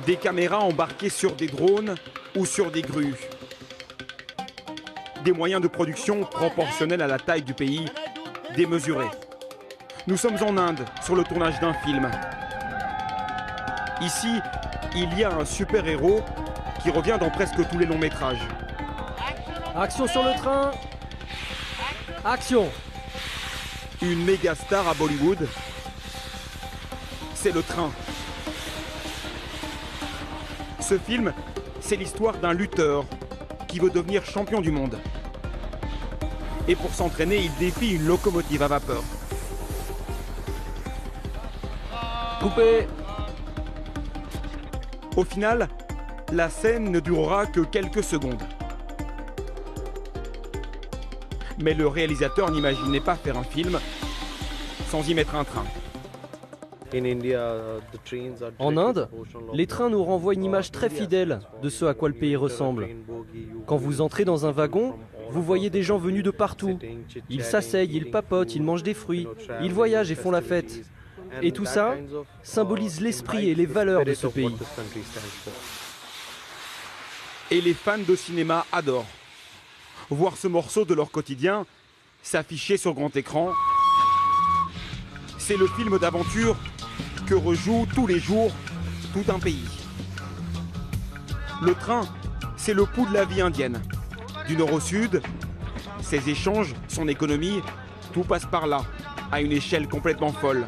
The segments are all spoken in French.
Des caméras embarquées sur des drones ou sur des grues. Des moyens de production proportionnels à la taille du pays, démesurés. Nous sommes en Inde, sur le tournage d'un film. Ici, il y a un super-héros qui revient dans presque tous les longs métrages. Action sur le train. Action. Une méga star à Bollywood, c'est le train. Ce film, c'est l'histoire d'un lutteur qui veut devenir champion du monde. Et pour s'entraîner, il défie une locomotive à vapeur. Coupé. Au final, la scène ne durera que quelques secondes. Mais le réalisateur n'imaginait pas faire un film sans y mettre un train. En Inde, les trains nous renvoient une image très fidèle de ce à quoi le pays ressemble. Quand vous entrez dans un wagon, vous voyez des gens venus de partout. Ils s'asseyent, ils papotent, ils mangent des fruits, ils voyagent et font la fête. Et tout ça symbolise l'esprit et les valeurs de ce pays. Et les fans de cinéma adorent voir ce morceau de leur quotidien s'afficher sur grand écran. C'est le film d'aventure que rejoue tous les jours tout un pays. Le train, c'est le pouls de la vie indienne. Du nord au sud, ses échanges, son économie, tout passe par là, à une échelle complètement folle.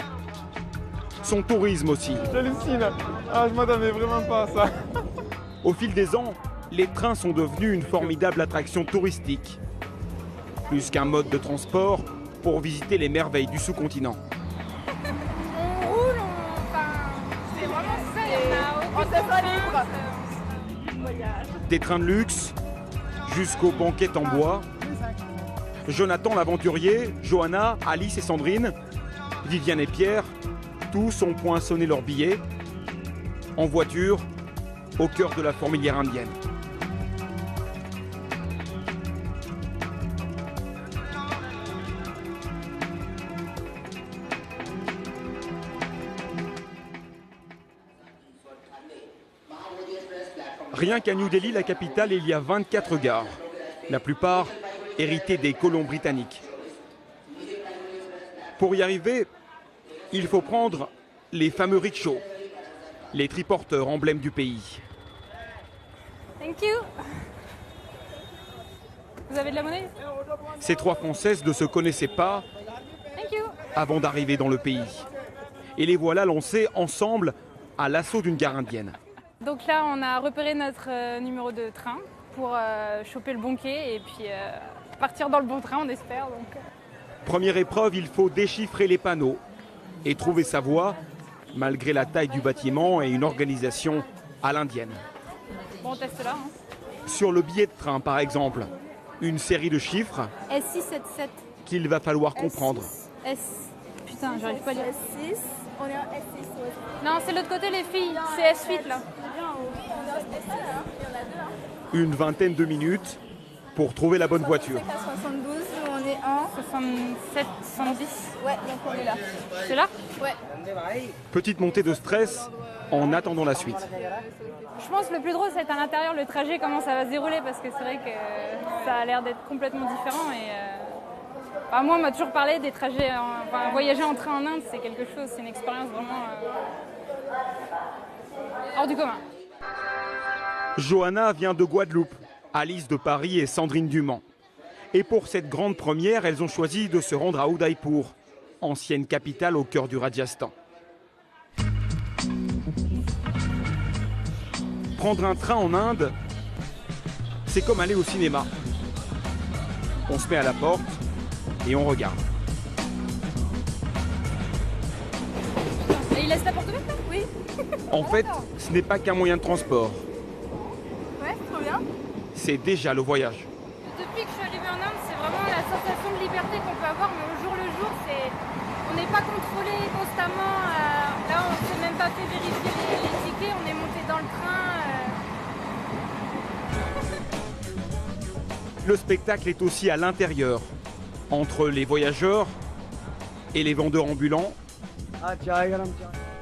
Son tourisme aussi. J'hallucine. Ah, je m'attendais vraiment pas à ça. Au fil des ans, les trains sont devenus une formidable attraction touristique. Plus qu'un mode de transport pour visiter les merveilles du sous-continent. On roule, c'est vraiment ça, on se sent libre. Des trains de luxe jusqu'aux banquettes en bois. Jonathan l'aventurier, Johanna, Alice et Sandrine, Viviane et Pierre, tous ont poinçonné leurs billets en voiture au cœur de la fourmilière indienne. Rien qu'à New Delhi, la capitale, il y a 24 gares, la plupart héritées des colons britanniques. Pour y arriver, il faut prendre les fameux rickshaws, les triporteurs emblèmes du pays. Thank you. Vous avez de la monnaie? Ces trois Françaises ne se connaissaient pas Thank you. avant d'arriver dans le pays. Et les voilà lancées ensemble à l'assaut d'une gare indienne. Donc là, on a repéré notre numéro de train pour choper le bon quai et puis partir dans le bon train, on espère. Donc. Première épreuve, il faut déchiffrer les panneaux et trouver sa voie, malgré la taille du bâtiment et une organisation à l'indienne. Bon, on teste là. Hein. Sur le billet de train, par exemple, une série de chiffres S677. qu'il va falloir comprendre. S. Putain, j'arrive pas à lire. S6, on est en S6. Non, c'est l'autre côté, les filles. C'est S8 là. Une vingtaine de minutes pour trouver la bonne voiture. À 72, nous on est en 67, 70. Ouais, donc on est là. C'est là? Ouais. Petite montée de stress en attendant la suite. Je pense que le plus drôle, c'est à l'intérieur, le trajet, comment ça va se dérouler, parce que c'est vrai que ça a l'air d'être complètement différent. Et moi, on m'a toujours parlé des trajets, voyager en train en Inde, c'est quelque chose, c'est une expérience vraiment hors du commun. Johanna vient de Guadeloupe, Alice de Paris et Sandrine du Mans. Et pour cette grande première, elles ont choisi de se rendre à Udaipur, ancienne capitale au cœur du Rajasthan. Prendre un train en Inde, c'est comme aller au cinéma. On se met à la porte et on regarde. Et il laisse la porte ouverte là? Oui. En fait, ce n'est pas qu'un moyen de transport. Ouais, trop bien. C'est déjà le voyage. Depuis que je suis arrivée en Inde, c'est vraiment la sensation de liberté qu'on peut avoir, mais au jour le jour, on n'est pas contrôlé constamment. Là, on ne s'est même pas fait vérifier les tickets, on est monté dans le train. Le spectacle est aussi à l'intérieur, entre les voyageurs et les vendeurs ambulants,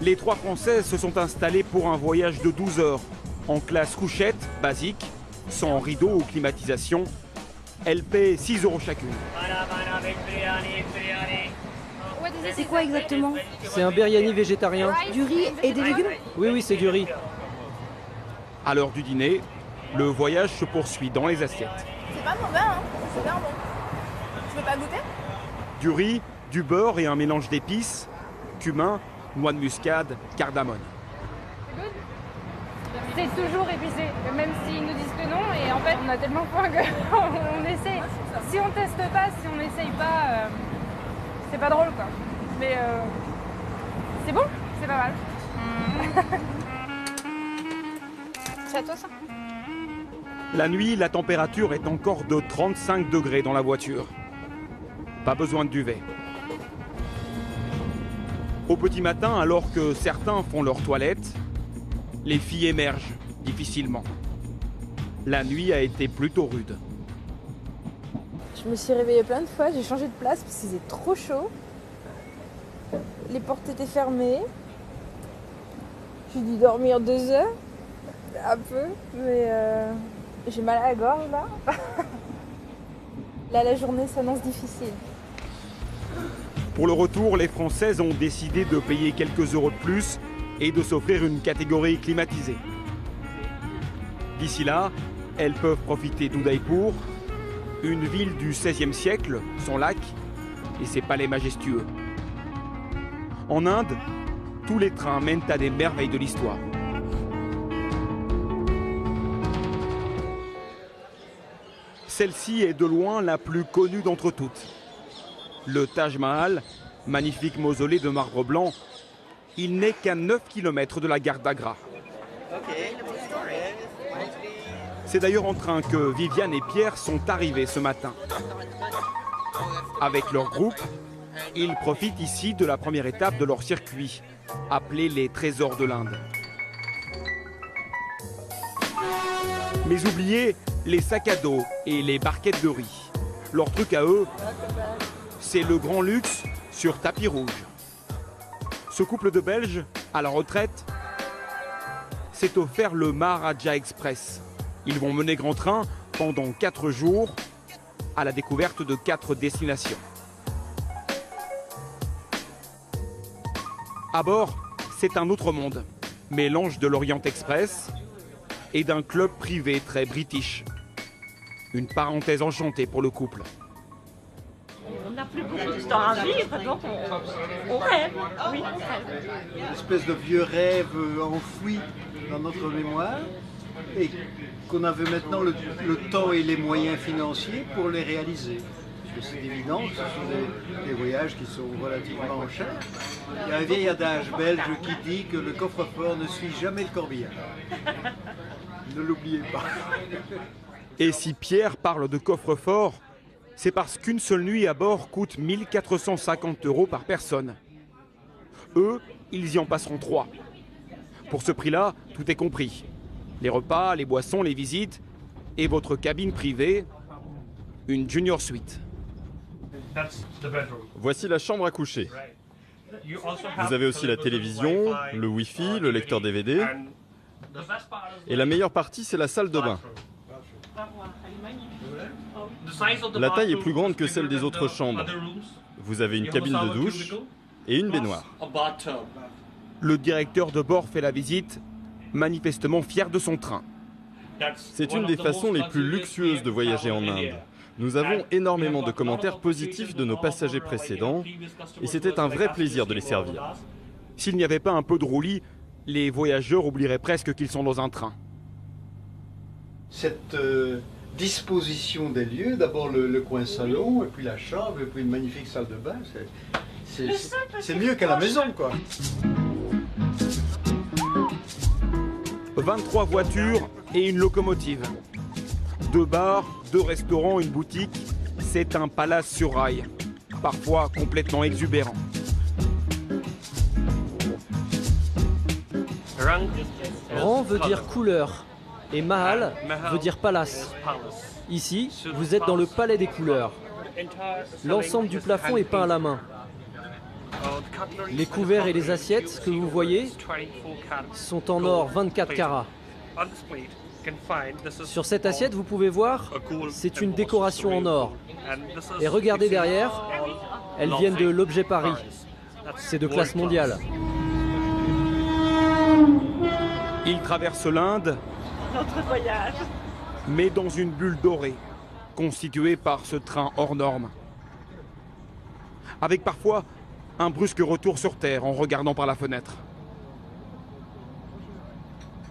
Les 3 Françaises se sont installées pour un voyage de 12 heures, en classe couchette, basique, sans rideau ou climatisation. Elles paient 6 € chacune. C'est quoi exactement? C'est un biryani végétarien. Du riz et des légumes? Oui, c'est du riz. À l'heure du dîner, le voyage se poursuit dans les assiettes. C'est pas mauvais, hein? C'est bien bon. Tu veux pas goûter? Du riz, du beurre et un mélange d'épices, cumin, noix de muscade, cardamone. C'est toujours épicé, même s'ils nous disent que non. Et en fait, on a tellement faim qu'on essaie. Si on teste pas, si on n'essaye pas, c'est pas drôle quoi. Mais c'est bon, c'est pas mal. C'est à toi ça? La nuit, la température est encore de 35 degrés dans la voiture. Pas besoin de duvet. Au petit matin, alors que certains font leur toilette, les filles émergent difficilement. La nuit a été plutôt rude. Je me suis réveillée plein de fois, j'ai changé de place parce qu'il faisait trop chaud. Les portes étaient fermées. J'ai dû dormir 2 heures, un peu, mais j'ai mal à la gorge là. Là, la journée s'annonce difficile. Pour le retour, les Françaises ont décidé de payer quelques euros de plus et de s'offrir une catégorie climatisée. D'ici là, elles peuvent profiter d'Udaipur, une ville du XVIe siècle, son lac et ses palais majestueux. En Inde, tous les trains mènent à des merveilles de l'histoire. Celle-ci est de loin la plus connue d'entre toutes. Le Taj Mahal, magnifique mausolée de marbre blanc, il n'est qu'à 9 km de la gare d'Agra. C'est d'ailleurs en train que Viviane et Pierre sont arrivés ce matin. Avec leur groupe, ils profitent ici de la première étape de leur circuit, appelé les Trésors de l'Inde. Mais oubliez les sacs à dos et les barquettes de riz. Leur truc à eux, c'est le grand luxe sur tapis rouge. Ce couple de Belges, à la retraite, s'est offert le Maharaja Express. Ils vont mener grand train pendant 4 jours à la découverte de 4 destinations. À bord, c'est un autre monde, mélange de l'Orient Express et d'un club privé très british. Une parenthèse enchantée pour le couple. On n'a plus beaucoup de temps à vivre, donc on rêve. Oui, on rêve. Une espèce de vieux rêve enfoui dans notre mémoire et qu'on avait maintenant le temps et les moyens financiers pour les réaliser. Parce que c'est évident que ce sont des voyages qui sont relativement chers. Il y a un vieil adage belge qui dit que le coffre-fort ne suit jamais le corbillard. Ne l'oubliez pas. Et si Pierre parle de coffre-fort, c'est parce qu'une seule nuit à bord coûte 1 450 € par personne. Eux, ils y en passeront 3. Pour ce prix-là, tout est compris. Les repas, les boissons, les visites et votre cabine privée, une junior suite. Voici la chambre à coucher. Vous avez aussi la télévision, le Wi-Fi, le lecteur DVD. Et la meilleure partie, c'est la salle de bain. La taille est plus grande que celle des autres chambres. Vous avez une cabine de douche et une baignoire. Le directeur de bord fait la visite, manifestement fier de son train. C'est une des façons les plus luxueuses de voyager en Inde. Nous avons énormément de commentaires positifs de nos passagers précédents et c'était un vrai plaisir de les servir. S'il n'y avait pas un peu de roulis, les voyageurs oublieraient presque qu'ils sont dans un train. Cette disposition des lieux, d'abord le coin salon, et puis la chambre, et puis une magnifique salle de bain, c'est mieux qu'à la maison, quoi. 23 voitures et une locomotive. 2 bars, 2 restaurants, une boutique. C'est un palace sur rail, parfois complètement exubérant. Rang veut dire couleur et Mahal veut dire palace. Ici, vous êtes dans le palais des couleurs. L'ensemble du plafond est peint à la main. Les couverts et les assiettes que vous voyez sont en or 24 carats. Sur cette assiette, vous pouvez voir, c'est une décoration en or. Et regardez derrière, elles viennent de l'objet Paris. C'est de classe mondiale. Il traverse l'Inde, Notre voyage. mais dans une bulle dorée, constituée par ce train hors norme. Avec parfois un brusque retour sur Terre en regardant par la fenêtre.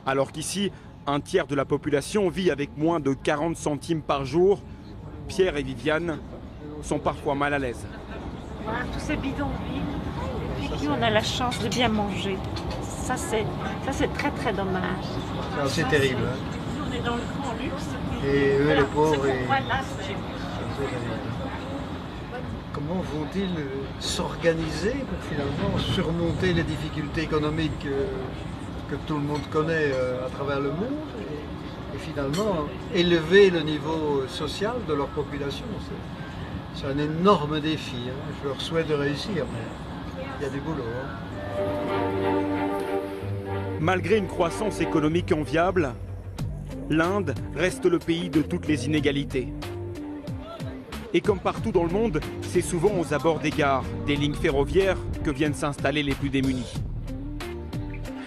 Alors qu'ici, un tiers de la population vit avec moins de 40 centimes par jour, Pierre et Viviane sont parfois mal à l'aise. Voilà, tous ces bidonvilles. Et puis nous, on a la chance de bien manger. Ça, c'est très très dommage. C'est assez terrible. Nous, on est dans le grand luxe. Et eux, les pauvres, Voilà, c'est... Comment vont-ils s'organiser pour finalement surmonter les difficultés économiques que tout le monde connaît à travers le monde et finalement élever le niveau social de leur population? C'est un énorme défi. Hein. Je leur souhaite de réussir, mais il y a du boulot. Hein. Malgré une croissance économique enviable, l'Inde reste le pays de toutes les inégalités. Et comme partout dans le monde, c'est souvent aux abords des gares, des lignes ferroviaires que viennent s'installer les plus démunis.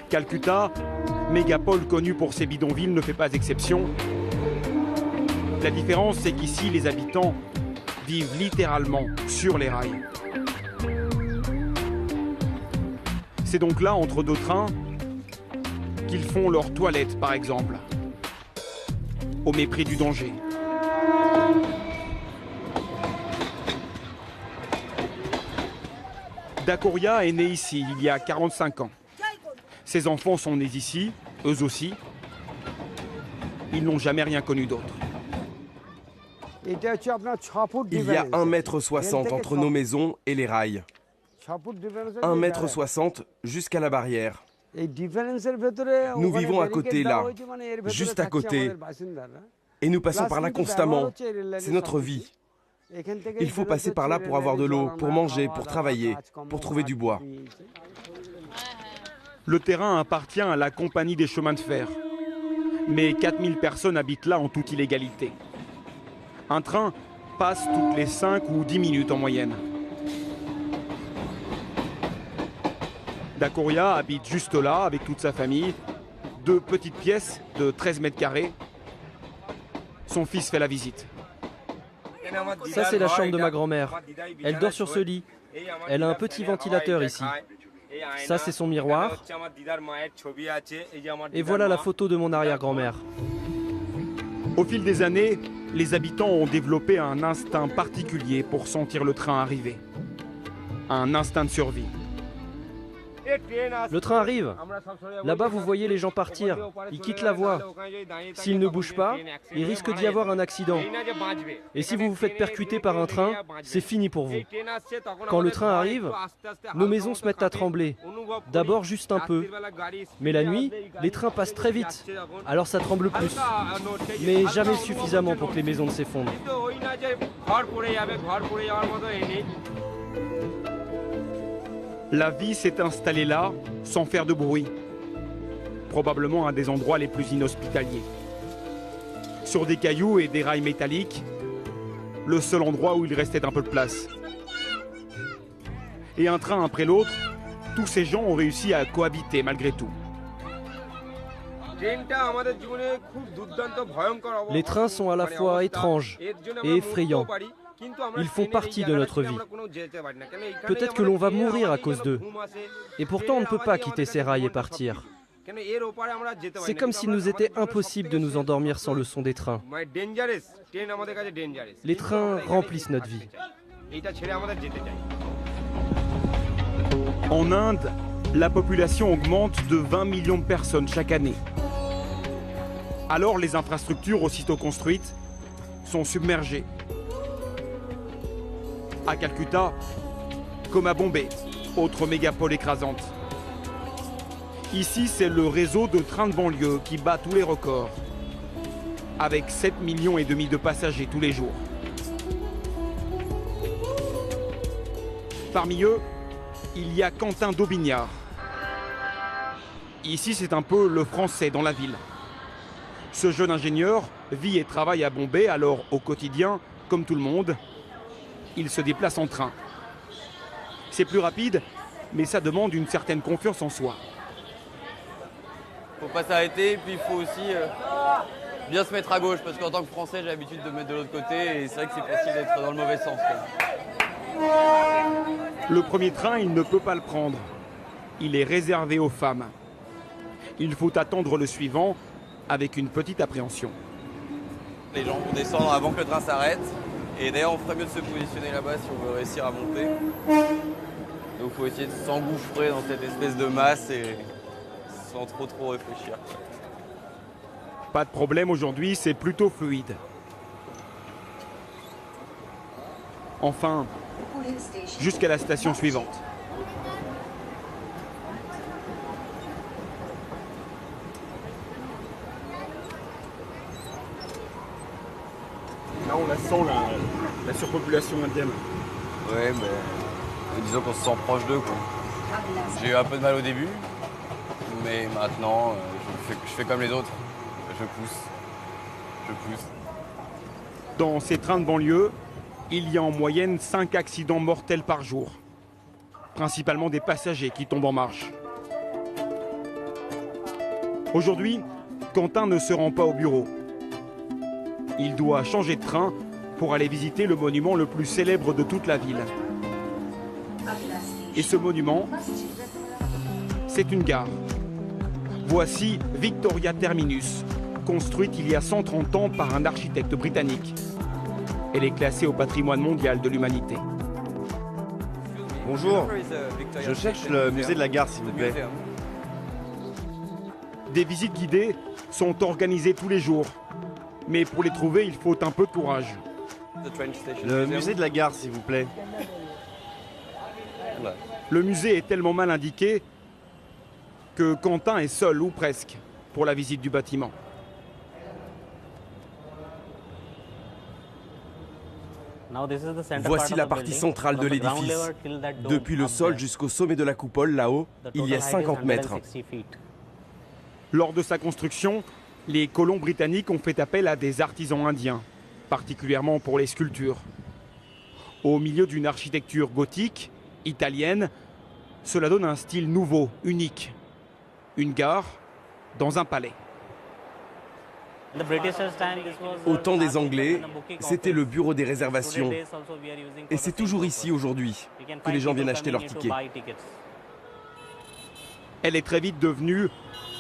Calcutta, mégapole connue pour ses bidonvilles, ne fait pas exception. La différence, c'est qu'ici, les habitants vivent littéralement sur les rails. C'est donc là, entre deux trains, qu'ils font leur toilette, par exemple, au mépris du danger. Dakoria est né ici, il y a 45 ans. Ses enfants sont nés ici, eux aussi. Ils n'ont jamais rien connu d'autre. Il y a 1,60 m entre nos maisons et les rails. 1,60 m jusqu'à la barrière. Nous vivons à côté là, juste à côté. Et nous passons par là constamment. C'est notre vie. Il faut passer par là pour avoir de l'eau, pour manger, pour travailler, pour trouver du bois. Le terrain appartient à la compagnie des chemins de fer. Mais 4000 personnes habitent là en toute illégalité. Un train passe toutes les 5 ou 10 minutes en moyenne. Dakoria habite juste là avec toute sa famille. 2 petites pièces de 13 mètres carrés. Son fils fait la visite. Ça, c'est la chambre de ma grand-mère. Elle dort sur ce lit. Elle a un petit ventilateur ici. Ça, c'est son miroir. Et voilà la photo de mon arrière-grand-mère. Au fil des années, les habitants ont développé un instinct particulier pour sentir le train arriver. Un instinct de survie. Le train arrive. Là-bas, vous voyez les gens partir. Ils quittent la voie. S'ils ne bougent pas, il risque d'y avoir un accident. Et si vous vous faites percuter par un train, c'est fini pour vous. Quand le train arrive, nos maisons se mettent à trembler. D'abord juste un peu. Mais la nuit, les trains passent très vite. Alors ça tremble plus. Mais jamais suffisamment pour que les maisons ne s'effondrent. La vie s'est installée là, sans faire de bruit. Probablement un des endroits les plus inhospitaliers. Sur des cailloux et des rails métalliques, le seul endroit où il restait un peu de place. Et un train après l'autre, tous ces gens ont réussi à cohabiter malgré tout. Les trains sont à la fois étranges et effrayants. Ils font partie de notre vie. Peut-être que l'on va mourir à cause d'eux. Et pourtant, on ne peut pas quitter ces rails et partir. C'est comme s'il nous était impossible de nous endormir sans le son des trains. Les trains remplissent notre vie. En Inde, la population augmente de 20 millions de personnes chaque année. Alors les infrastructures aussitôt construites sont submergées. À Calcutta, comme à Bombay, autre mégapole écrasante. Ici, c'est le réseau de trains de banlieue qui bat tous les records, avec 7,5 millions de passagers tous les jours. Parmi eux, il y a Quentin Daubignard. Ici, c'est un peu le français dans la ville. Ce jeune ingénieur vit et travaille à Bombay, alors au quotidien, comme tout le monde, il se déplace en train. C'est plus rapide, mais ça demande une certaine confiance en soi. Faut pas s'arrêter, puis il faut aussi bien se mettre à gauche, parce qu'en tant que Français, j'ai l'habitude de me mettre de l'autre côté, et c'est vrai que c'est facile d'être dans le mauvais sens. Le premier train, il ne peut pas le prendre. Il est réservé aux femmes. Il faut attendre le suivant avec une petite appréhension. Les gens vont descendre avant que le train s'arrête, et d'ailleurs on ferait mieux de se positionner là-bas si on veut réussir à monter. Donc il faut essayer de s'engouffrer dans cette espèce de masse et sans trop réfléchir. Pas de problème aujourd'hui, c'est plutôt fluide. Enfin, jusqu'à la station suivante. Là, on la sent, la surpopulation indienne. Ouais, mais disons qu'on se sent proche d'eux, quoi. J'ai eu un peu de mal au début, mais maintenant, je fais comme les autres. Je pousse. Dans ces trains de banlieue, il y a en moyenne 5 accidents mortels par jour. Principalement des passagers qui tombent en marche. Aujourd'hui, Quentin ne se rend pas au bureau. Il doit changer de train pour aller visiter le monument le plus célèbre de toute la ville. Et ce monument, c'est une gare. Voici Victoria Terminus, construite il y a 130 ans par un architecte britannique. Elle est classée au patrimoine mondial de l'humanité. Bonjour, je cherche le musée de la gare, s'il vous plaît. Des visites guidées sont organisées tous les jours. Mais pour les trouver, il faut un peu de courage. Le musée de la gare, s'il vous plaît. Le musée est tellement mal indiqué que Quentin est seul, ou presque, pour la visite du bâtiment. Voici la partie centrale de l'édifice. Depuis le sol jusqu'au sommet de la coupole, là-haut, il y a 50 mètres. Lors de sa construction, les colons britanniques ont fait appel à des artisans indiens, particulièrement pour les sculptures. Au milieu d'une architecture gothique, italienne, cela donne un style nouveau, unique. Une gare dans un palais. Au temps des Anglais, c'était le bureau des réservations. Et c'est toujours ici aujourd'hui que les gens viennent acheter leurs tickets. Elle est très vite devenue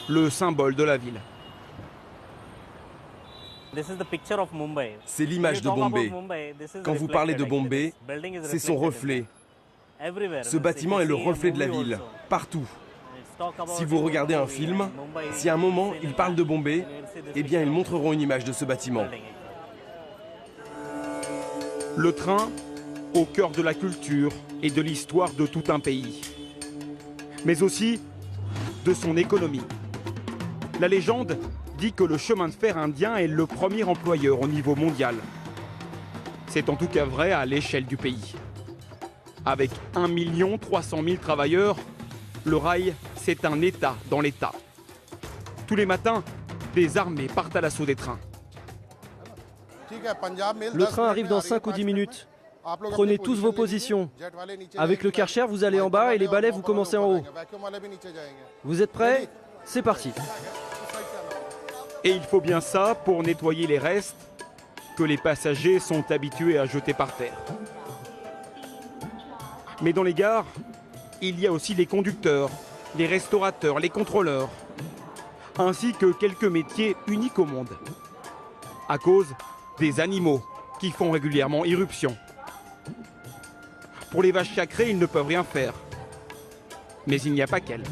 le symbole de la ville. C'est l'image de Bombay. Quand vous parlez de Bombay, c'est son reflet. Ce bâtiment est le reflet de la ville, partout. Si vous regardez un film, si à un moment ils parlent de Bombay, eh bien ils montreront une image de ce bâtiment. Le train au cœur de la culture et de l'histoire de tout un pays. Mais aussi de son économie. La légende dit que le chemin de fer indien est le premier employeur au niveau mondial. C'est en tout cas vrai à l'échelle du pays. Avec 1 300 000 travailleurs, le rail, c'est un État dans l'État. Tous les matins, des armées partent à l'assaut des trains. Le train arrive dans 5 ou 10 minutes. Prenez tous vos positions. Avec le Karcher, vous allez en bas et les balais, vous commencez en haut. Vous êtes prêts? C'est parti. Et il faut bien ça pour nettoyer les restes que les passagers sont habitués à jeter par terre. Mais dans les gares, il y a aussi les conducteurs, les restaurateurs, les contrôleurs, ainsi que quelques métiers uniques au monde, à cause des animaux qui font régulièrement irruption. Pour les vaches sacrées, ils ne peuvent rien faire. Mais il n'y a pas qu'elles.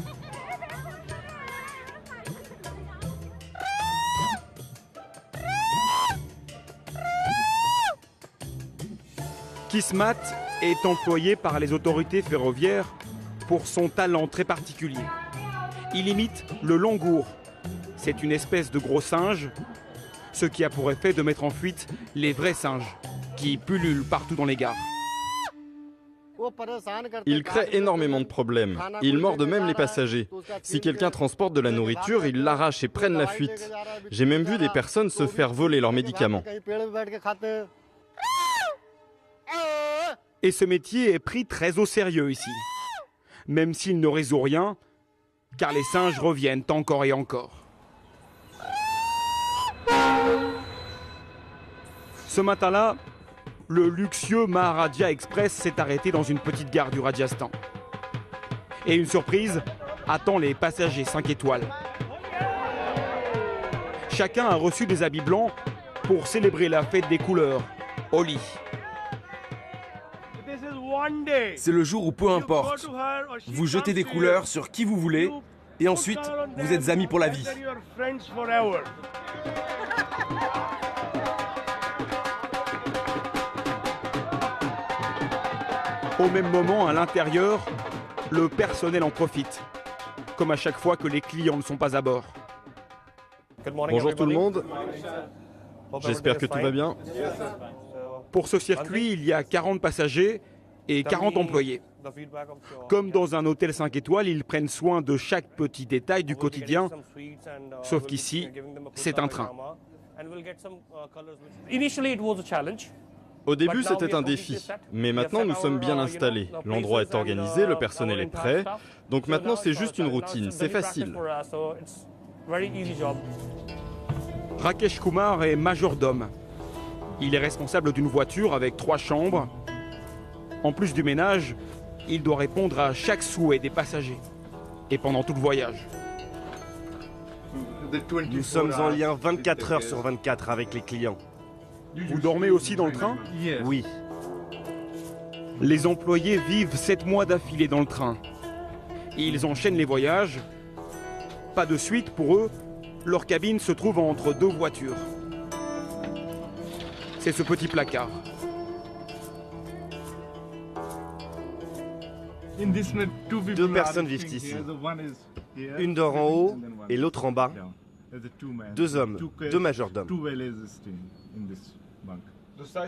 Kismat est employé par les autorités ferroviaires pour son talent très particulier. Il imite le langour. C'est une espèce de gros singe, ce qui a pour effet de mettre en fuite les vrais singes qui pullulent partout dans les gares. Ils créent énormément de problèmes. Ils mordent même les passagers. Si quelqu'un transporte de la nourriture, ils l'arrachent et prennent la fuite. J'ai même vu des personnes se faire voler leurs médicaments. Et ce métier est pris très au sérieux ici. Même s'il ne résout rien, car les singes reviennent encore et encore. Ce matin-là, le luxueux Maharaja Express s'est arrêté dans une petite gare du Rajasthan. Et une surprise attend les passagers 5 étoiles. Chacun a reçu des habits blancs pour célébrer la fête des couleurs, Holi. C'est le jour où peu importe, vous jetez des couleurs sur qui vous voulez et ensuite vous êtes amis pour la vie. Au même moment, à l'intérieur, le personnel en profite, comme à chaque fois que les clients ne sont pas à bord. Bonjour tout le monde. J'espère que tout va bien. Pour ce circuit, il y a 40 passagers et 40 employés. Comme dans un hôtel 5 étoiles, ils prennent soin de chaque petit détail du quotidien, sauf qu'ici, c'est un train. Au début, c'était un défi, mais maintenant nous sommes bien installés. L'endroit est organisé, le personnel est prêt, donc maintenant c'est juste une routine, c'est facile. Rakesh Kumar est majordome. Il est responsable d'une voiture avec 3 chambres. En plus du ménage, il doit répondre à chaque souhait des passagers, et pendant tout le voyage. Nous sommes en lien 24 heures sur 24 avec les clients. Vous dormez aussi dans le train? Oui. Les employés vivent 7 mois d'affilée dans le train. Ils enchaînent les voyages. Pas de suite pour eux, leur cabine se trouve entre 2 voitures. C'est ce petit placard. Deux personnes vivent ici. Une dort en haut et l'autre en bas. 2 hommes, 2 majordomes.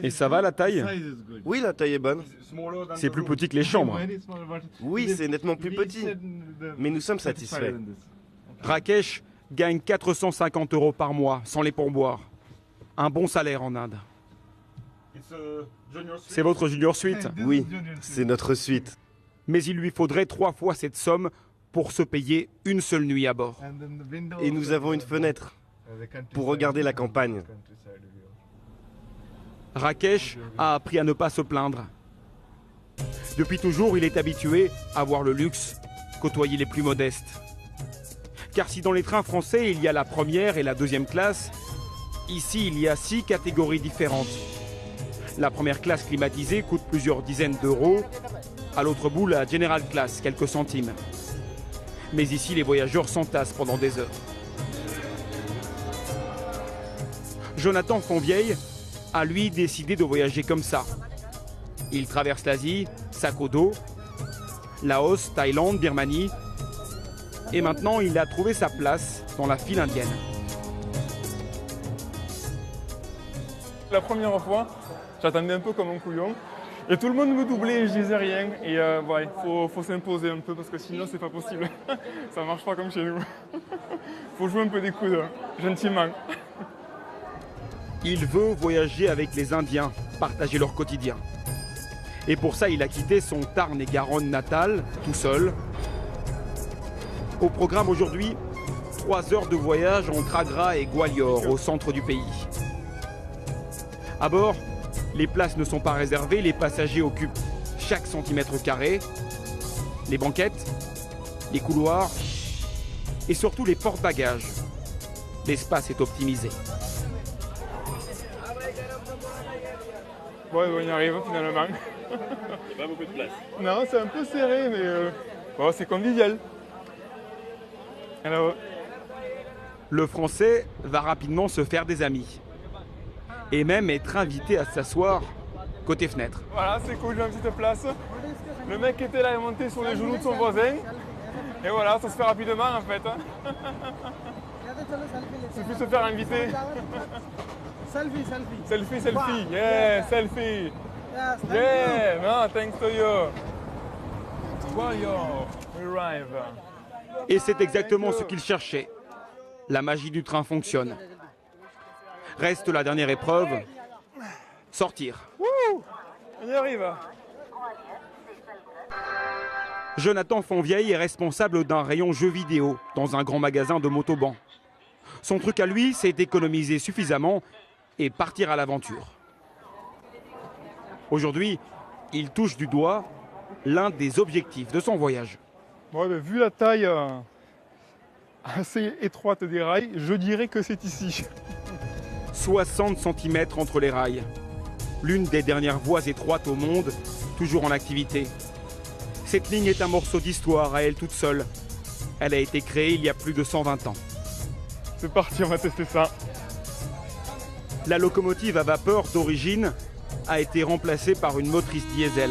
Et ça va la taille? Oui, la taille est bonne. C'est plus petit que les chambres. Oui, c'est nettement plus petit. Mais nous sommes satisfaits. Rakesh gagne 450 € par mois, sans les pourboires. Un bon salaire en Inde. C'est votre junior suite? Oui, c'est notre suite. Mais il lui faudrait 3 fois cette somme pour se payer une seule nuit à bord. Et nous avons une fenêtre pour regarder la campagne. Rakesh a appris à ne pas se plaindre. Depuis toujours, il est habitué à voir le luxe côtoyer les plus modestes. Car si dans les trains français, il y a la première et la deuxième classe, ici, il y a 6 catégories différentes. La première classe climatisée coûte plusieurs dizaines d'euros. À l'autre bout, la General Class, quelques centimes. Mais ici, les voyageurs s'entassent pendant des heures. Jonathan Fonvieille a lui décidé de voyager comme ça. Il traverse l'Asie, sac au dos, Laos, Thaïlande, Birmanie, et maintenant il a trouvé sa place dans la file indienne. La première fois, j'attendais un peu comme un couillon, et tout le monde me doublait et je disais rien. Et ouais, faut s'imposer un peu parce que sinon c'est pas possible. Ça marche pas comme chez nous. Faut jouer un peu des coudes, gentiment. Il veut voyager avec les Indiens, partager leur quotidien. Et pour ça, il a quitté son Tarn et Garonne natal, tout seul. Au programme aujourd'hui, 3 heures de voyage entre Agra et Gwalior, au centre du pays. À bord, les places ne sont pas réservées, les passagers occupent chaque centimètre carré, les banquettes, les couloirs et surtout les porte-bagages. L'espace est optimisé. Ouais, on y arrive finalement. Il n'y a pas beaucoup de place. Non, c'est un peu serré, mais bon, c'est convivial. Alors... Le Français va rapidement se faire des amis. Et même être invité à s'asseoir côté fenêtre. Voilà, c'est cool, j'ai une petite place. Le mec qui était là est monté sur les genoux de son voisin. Et voilà, ça se fait rapidement en fait. Il suffit de se faire inviter. Selfie, selfie. Selfie, selfie. Yeah, selfie. Yeah, no, thanks to you. Wow, we arrive. Et c'est exactement ce qu'il cherchait. La magie du train fonctionne. Reste la dernière épreuve, sortir. On y arrive. Jonathan Fonvieille est responsable d'un rayon jeux vidéo dans un grand magasin de motoban. Son truc à lui, c'est d'économiser suffisamment et partir à l'aventure. Aujourd'hui, il touche du doigt l'un des objectifs de son voyage. Bon, vu la taille assez étroite des rails, je dirais que c'est ici. 60 cm entre les rails. L'une des dernières voies étroites au monde, toujours en activité. Cette ligne est un morceau d'histoire à elle toute seule. Elle a été créée il y a plus de 120 ans. C'est parti, on va tester ça. La locomotive à vapeur d'origine a été remplacée par une motrice diesel.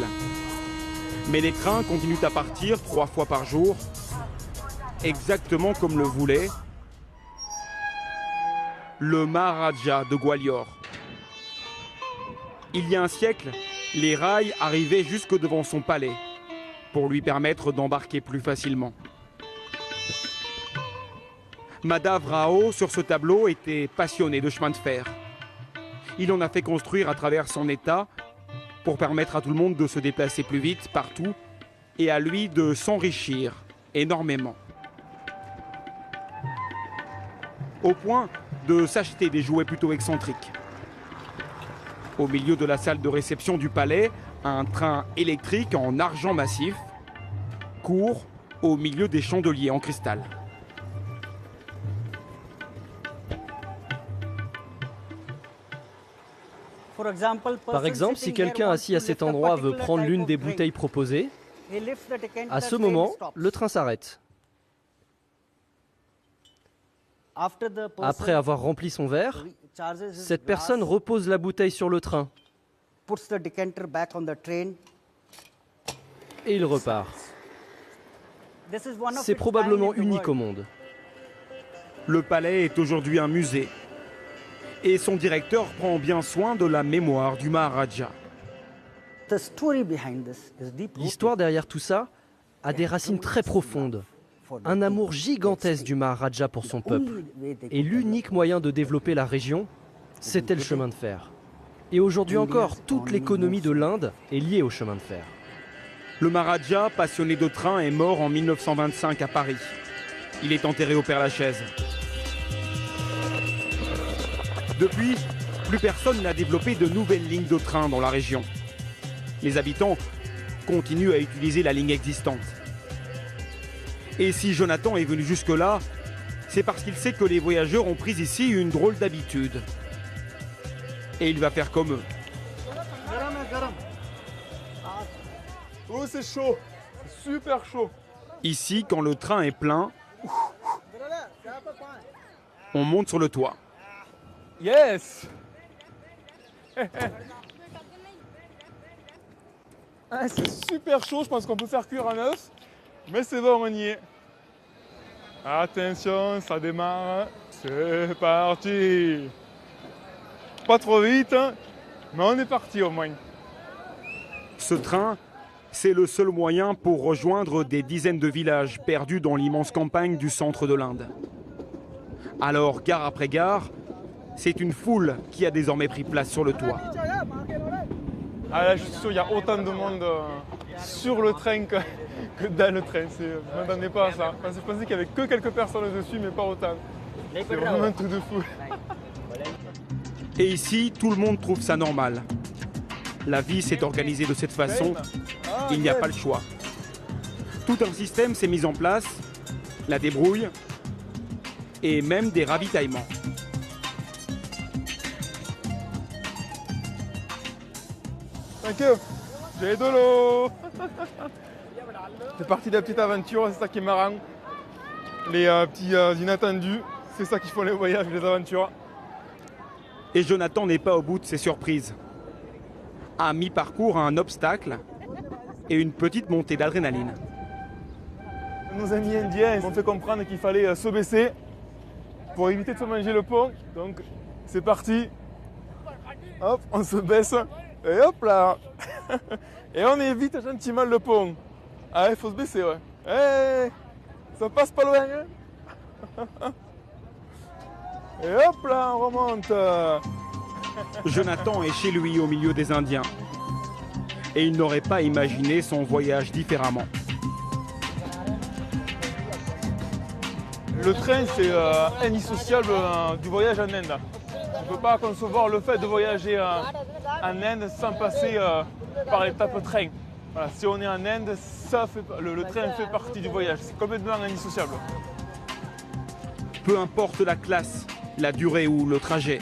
Mais les trains continuent à partir 3 fois par jour, exactement comme le voulait le Maharaja de Gwalior. Il y a un siècle, les rails arrivaient jusque devant son palais pour lui permettre d'embarquer plus facilement. Madhav Rao, sur ce tableau, était passionné de chemin de fer. Il en a fait construire à travers son État pour permettre à tout le monde de se déplacer plus vite partout et à lui de s'enrichir énormément. Au point de s'acheter des jouets plutôt excentriques. Au milieu de la salle de réception du palais, un train électrique en argent massif court au milieu des chandeliers en cristal. Par exemple, si quelqu'un assis à cet endroit veut prendre l'une des bouteilles proposées, à ce moment, le train s'arrête. Après avoir rempli son verre, cette personne repose la bouteille sur le train et il repart. C'est probablement unique au monde. Le palais est aujourd'hui un musée et son directeur prend bien soin de la mémoire du Maharaja. L'histoire derrière tout ça a des racines très profondes. Un amour gigantesque du Maharaja pour son peuple. Et l'unique moyen de développer la région, c'était le chemin de fer. Et aujourd'hui encore, toute l'économie de l'Inde est liée au chemin de fer. Le Maharaja, passionné de train, est mort en 1925 à Paris. Il est enterré au Père-Lachaise. Depuis, plus personne n'a développé de nouvelles lignes de train dans la région. Les habitants continuent à utiliser la ligne existante. Et si Jonathan est venu jusque-là, c'est parce qu'il sait que les voyageurs ont pris ici une drôle d'habitude. Et il va faire comme eux. Oh, c'est chaud, c'est super chaud. Ici, quand le train est plein, on monte sur le toit. Yes. C'est super chaud, je pense qu'on peut faire cuire un œuf. Mais c'est bon, on y est. Attention, ça démarre. C'est parti. Pas trop vite, hein, mais on est parti au moins. Ce train, c'est le seul moyen pour rejoindre des dizaines de villages perdus dans l'immense campagne du centre de l'Inde. Alors, gare après gare, c'est une foule qui a désormais pris place sur le toit. Ah là, je suis sûr, il y a autant de monde sur le train que dans le train. Je ne m'attendais pas à ça. Je pensais qu'il n'y avait que quelques personnes dessus, mais pas autant. C'est vraiment un truc de fou. Et ici, tout le monde trouve ça normal. La vie s'est organisée de cette façon, il n'y a pas le choix. Tout un système s'est mis en place, la débrouille et même des ravitaillements. Thank you. J'ai de l'eau. C'est parti de la petite aventure, c'est ça qui est marrant. Les petits inattendus, c'est ça qui font les voyages, les aventures. Et Jonathan n'est pas au bout de ses surprises. À mi-parcours, un obstacle et une petite montée d'adrénaline. Nos amis indiens m'ont fait comprendre qu'il fallait se baisser pour éviter de se manger le pont. Donc c'est parti. Hop, on se baisse et hop là. Et on évite gentiment le pont. Ah, il faut se baisser, ouais. Hey, ça passe pas loin, hein. Et hop là, on remonte. Jonathan est chez lui au milieu des Indiens. Et il n'aurait pas imaginé son voyage différemment. Le train, c'est indissociable du voyage en Inde. On ne peut pas concevoir le fait de voyager en Inde sans passer par l'étape train. Voilà, si on est en Inde, le train fait partie du voyage. C'est complètement indissociable. Peu importe la classe, la durée ou le trajet.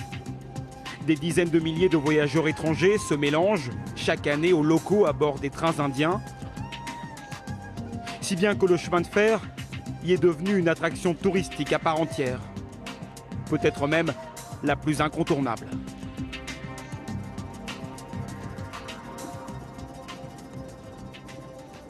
Des dizaines de milliers de voyageurs étrangers se mélangent chaque année aux locaux à bord des trains indiens. Si bien que le chemin de fer y est devenu une attraction touristique à part entière. Peut-être même la plus incontournable.